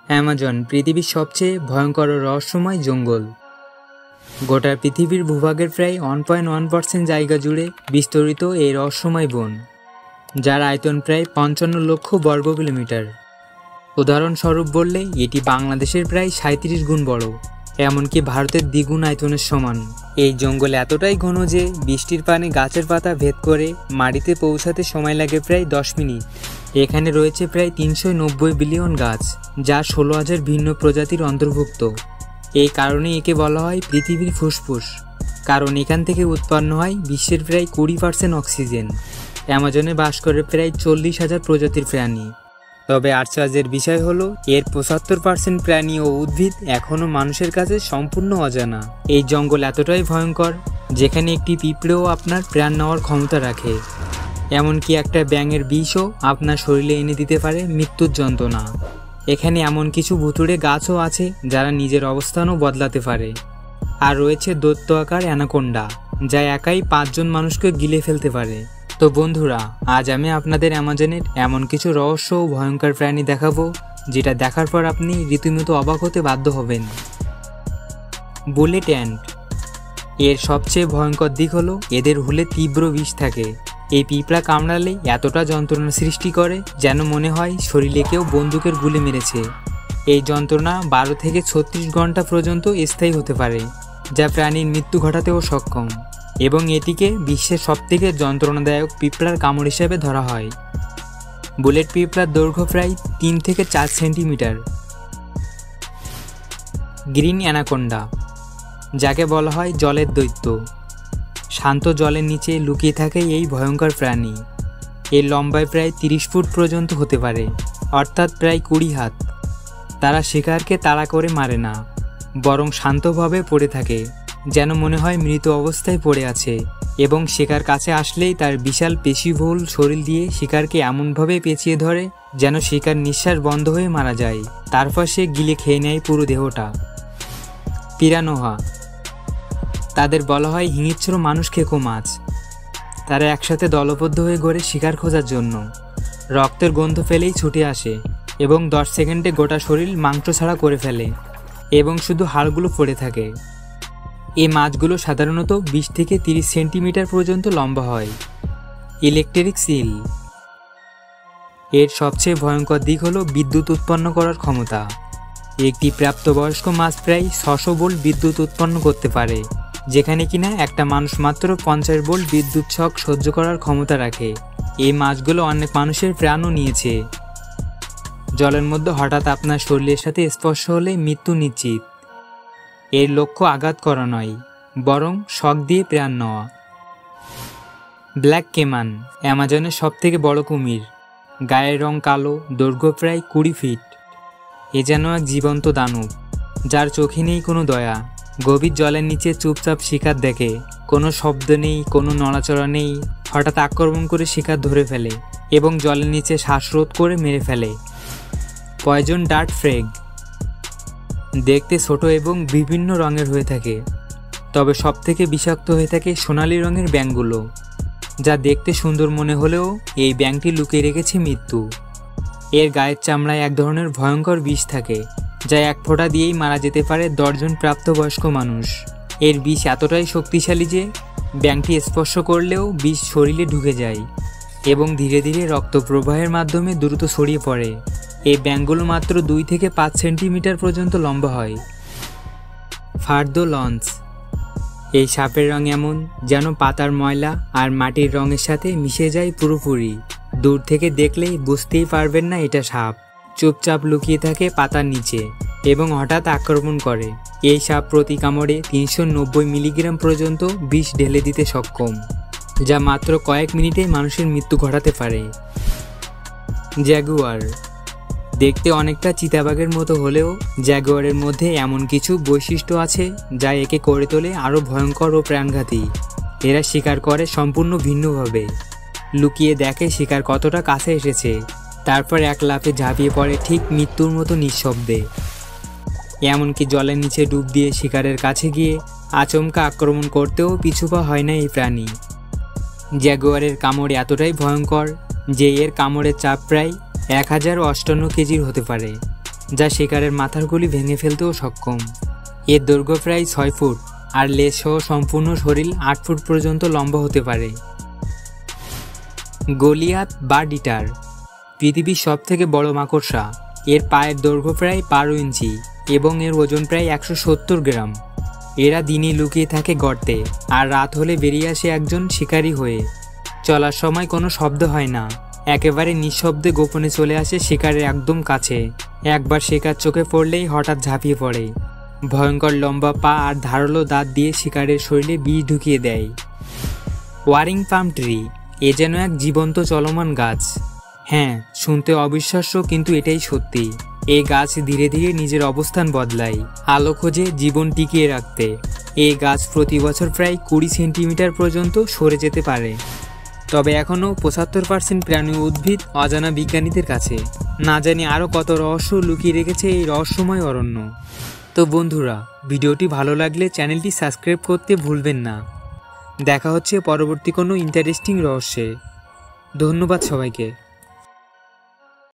Amazon পৃথিবীর সবচেয়ে ভয়ঙ্কর ও রহস্যময় জঙ্গল। গোটা পৃথিবীর ভূভাগের প্রায় 1.1% জায়গা জুড়ে বিস্তরিত এই রহস্যময় বন, যার আয়তন প্রায় 55 লক্ষ বর্গ কিলোমিটার। উদাহরণস্বরূপ বললে এটি বাংলাদেশের প্রায় 37 গুণ বড়, এমনকি ভারতের দ্বিগুণ আয়তনের সমান। এই জঙ্গল এতটাই ঘন যে বৃষ্টির পানি গাছের পাতা ভেদ করে মাটিতে পৌঁছাতে সময় লাগে প্রায় 10 মিনিট। এখানে রয়েছে প্রায় 390 বিলিয়ন গাছ, যা 16,000 ভিন্ন প্রজাতির অন্তর্ভুক্ত। এই কারণে একে বলা হয় পৃথিবীর ফুসফুস, কারণ এখান থেকে উৎপন্ন হয় বিশ্বের প্রায় 20% অক্সিজেন। অ্যামাজনে বাস করে প্রায় 40,000 প্রজাতির প্রাণী। তবে আশ্চর্যের বিষয় হলো এর 75% প্রাণী ও উদ্ভিদ এখনও মানুষের কাছে সম্পূর্ণ অজানা। এই জঙ্গল এতটাই ভয়ঙ্কর যেখানে একটি পিঁপড়েও আপনার প্রাণ নেওয়ার ক্ষমতা রাখে। এমনকি একটা ব্যাঙের বিষও আপনার শরীরে এনে দিতে পারে মৃত্যুর যন্ত্রণা। এখানে এমন কিছু ভুতুড়ে গাছও আছে যারা নিজের অবস্থানও বদলাতে পারে। আর রয়েছে দৈত্য আকার অ্যানাকোন্ডা, যা একাই 5 জন মানুষকে গিলে ফেলতে পারে। তো বন্ধুরা, আজ আমি আপনাদের অ্যামাজনের এমন কিছু রহস্য ও ভয়ঙ্কর প্রাণী দেখাবো যেটা দেখার পর আপনি রীতিমতো অবাক হতে বাধ্য হবেন। Bullet ant. এর সবচেয়ে ভয়ঙ্কর দিক হলো এদের হুলে তীব্র বিষ থাকে। এই পিঁপড়া কামড়ালে এতটা যন্ত্রণা সৃষ্টি করে যেন মনে হয় শরীরে কেউ বন্দুকের গুলি মেরেছে। এই যন্ত্রণা 12 থেকে 36 ঘন্টা পর্যন্ত স্থায়ী হতে পারে, যা প্রাণীর মৃত্যু ঘটাতেও সক্ষম, এবং এটিকে বিশ্বের সবথেকে যন্ত্রণাদায়ক পিঁপড়ার কামড় হিসেবে ধরা হয়। বুলেট পিঁপড়ার দৈর্ঘ্য প্রায় 3 থেকে 4 সেন্টিমিটার। গ্রিন অ্যানাকোন্ডা, যাকে বলা হয় জলের দৈত্য। শান্ত জলের নিচে লুকিয়ে থাকে এই ভয়ঙ্কর প্রাণী। এর লম্বায় প্রায় 30 ফুট পর্যন্ত হতে পারে, অর্থাৎ প্রায় 20 হাত। তারা শিকারকে তাড়া করে মারে না, বরং শান্তভাবে পড়ে থাকে, যেন মনে হয় মৃত অবস্থায় পড়ে আছে, এবং শিকার কাছে আসলেই তার বিশাল পেশিবহুল শরীর দিয়ে শিকারকে এমনভাবে পেঁচিয়ে ধরে যেন শিকার নিঃশ্বাস বন্ধ হয়ে মারা যায়। তারপর সে গিলে খেয়ে নেয় পুরো দেহটা। পিরানোহা, তাদের বলা হয় হিংস্র মানুষ খেকো মাছ। তারা একসাথে দলবদ্ধ হয়ে ঘোরে শিকার খোঁজার জন্য। রক্তের গন্ধ ফেলেই ছুটে আসে এবং 10 সেকেন্ডে গোটা শরীর মাংস ছাড়া করে ফেলে, এবং শুধু হাড়গুলো পড়ে থাকে। এই মাছগুলো সাধারণত 20 থেকে 30 সেন্টিমিটার পর্যন্ত লম্বা হয়। Electric seal. এর সবচেয়ে ভয়ঙ্কর দিক হলো বিদ্যুৎ উৎপন্ন করার ক্ষমতা। একটি প্রাপ্তবয়স্ক মাছ প্রায় 600 ভোল্ট বিদ্যুৎ উৎপন্ন করতে পারে, যেখানে কিনা একটা মানুষ মাত্র 50 ভোল্ট বিদ্যুৎ শক সহ্য করার ক্ষমতা রাখে। এই মাছগুলো অনেক মানুষের প্রাণও নিয়েছে। জলের মধ্যে হঠাৎ আপনার শরীরের সাথে স্পর্শ হলে মৃত্যু নিশ্চিত। এর লক্ষ্য আঘাত করা নয়, বরং শক দিয়ে প্রাণ নেওয়া। ব্ল্যাক কেমান, অ্যামাজনের সবথেকে বড় কুমির। গায়ের রং কালো, দৈর্ঘ্য প্রায় 20 ফিট। এ যেন এক জীবন্ত দানব, যার চোখে নেই কোনো দয়া। গভীর জলের নিচে চুপচাপ শিকার দেখে, কোনো শব্দ নেই, কোনো নড়াচড়া নেই। হঠাৎ আক্রমণ করে শিকার ধরে ফেলে এবং জলের নিচে শ্বাসরোধ করে মেরে ফেলে। পয়জন ডার্ট ফ্রেগ, দেখতে ছোট এবং বিভিন্ন রঙের হয়ে থাকে, তবে সবথেকে বিষাক্ত হয়ে থাকে সোনালি রঙের ব্যাঙগুলো, যা দেখতে সুন্দর মনে হলেও এই ব্যাঙটি লুকিয়ে রেখেছে মৃত্যু। এর গায়ের চামড়ায় এক ধরনের ভয়ঙ্কর বিষ থাকে, যা এক ফোঁটা দিয়েই মারা যেতে পারে 10 জন প্রাপ্তবয়স্ক মানুষ। এর বিষ এতটাই শক্তিশালী যে ব্যাঙটি স্পর্শ করলেও বিষ শরীরে ঢুকে যায় এবং ধীরে ধীরে রক্ত প্রবাহের মাধ্যমে দ্রুত ছড়িয়ে পড়ে। এই ব্যাঙগুলো মাত্র 2 থেকে 5 সেন্টিমিটার পর্যন্ত লম্বা হয়। ফার্দো লঞ্চ, এই সাপের রং এমন যেন পাতার ময়লা আর মাটির রঙের সাথে মিশে যায় পুরোপুরি। দূর থেকে দেখলেই বুঝতেই পারবেন না এটা সাপ। চুপচাপ লুকিয়ে থাকে পাতার নিচে এবং হঠাৎ আক্রমণ করে। এই সাপ প্রতি কামড়ে 390 মিলিগ্রাম পর্যন্ত বিষ ঢেলে দিতে সক্ষম, যা মাত্র কয়েক মিনিটে মানুষের মৃত্যু ঘটাতে পারে। জ্যাগুয়ার, দেখতে অনেকটা চিতাবাঘের মতো হলেও জ্যাগুয়ারের মধ্যে এমন কিছু বৈশিষ্ট্য আছে যা একে করে তোলে আরও ভয়ঙ্কর ও প্রাণঘাতী। এরা শিকার করে সম্পূর্ণ ভিন্নভাবে। লুকিয়ে দেখে শিকার কতটা কাছে এসেছে, তারপর এক লাফে ঝাঁপিয়ে পড়ে ঠিক মৃত্যুর মতো নিঃশব্দে। এমনকি জলের নিচে ডুব দিয়ে শিকারের কাছে গিয়ে আচমকা আক্রমণ করতেও পিছুপা হয় না এই প্রাণী। জ্যাগুয়ারের কামড় এতটাই ভয়ঙ্কর যে এর কামড়ের চাপ প্রায় 1058 কেজির হতে পারে। যা শিকারের মাথার গুলি ভেঙে ফেলতেও সক্ষম। এর দৈর্ঘ্য প্রায় 6 ফুট আর লেজ সহ সম্পূর্ণ শরীর 8 ফুট পর্যন্ত লম্বা হতে পারে। গলিয়াথ বা ডিটার পৃথিবীর সবথেকে বড় মাকড়সা। এর পায়ের দৈর্ঘ্য প্রায় 12 ইঞ্চি এবং এর ওজন প্রায় 170 গ্রাম। এরা দিনে লুকিয়ে থাকে গর্তে আর রাত হলে বেরিয়ে আসে একজন শিকারী হয়ে। চলার সময় কোনো শব্দ হয় না, একেবারে নিঃশব্দে গোপনে চলে আসে শিকারের একদম কাছে। একবার শিকার চোখে পড়লেই হঠাৎ ঝাঁপিয়ে পড়ে। ভয়ঙ্কর লম্বা পা আর ধারালো দাঁত দিয়ে শিকারের শরীরে বিষ ঢুকিয়ে দেয়। ওয়ারিং পাম ট্রি এ যেন এক জীবন্ত চলমান গাছ। হ্যাঁ, শুনতে অবিশ্বাস্য কিন্তু এটাই সত্যি। এই গাছ ধীরে ধীরে নিজের অবস্থান বদলায় আলো খোঁজে জীবন টিকিয়ে রাখতে। এই গাছ প্রতি বছর প্রায় 20 সেন্টিমিটার পর্যন্ত সরে যেতে পারে। তবে এখনও 75% প্রাণী উদ্ভিদ অজানা বিজ্ঞানীদের কাছে। না জানি আরও কত রহস্য লুকিয়ে রেখেছে এই রহস্যময় অরণ্য। তো বন্ধুরা, ভিডিওটি ভালো লাগলে চ্যানেলটি সাবস্ক্রাইব করতে ভুলবেন না। দেখা হচ্ছে পরবর্তী কোনো ইন্টারেস্টিং রহস্যে। ধন্যবাদ সবাইকে।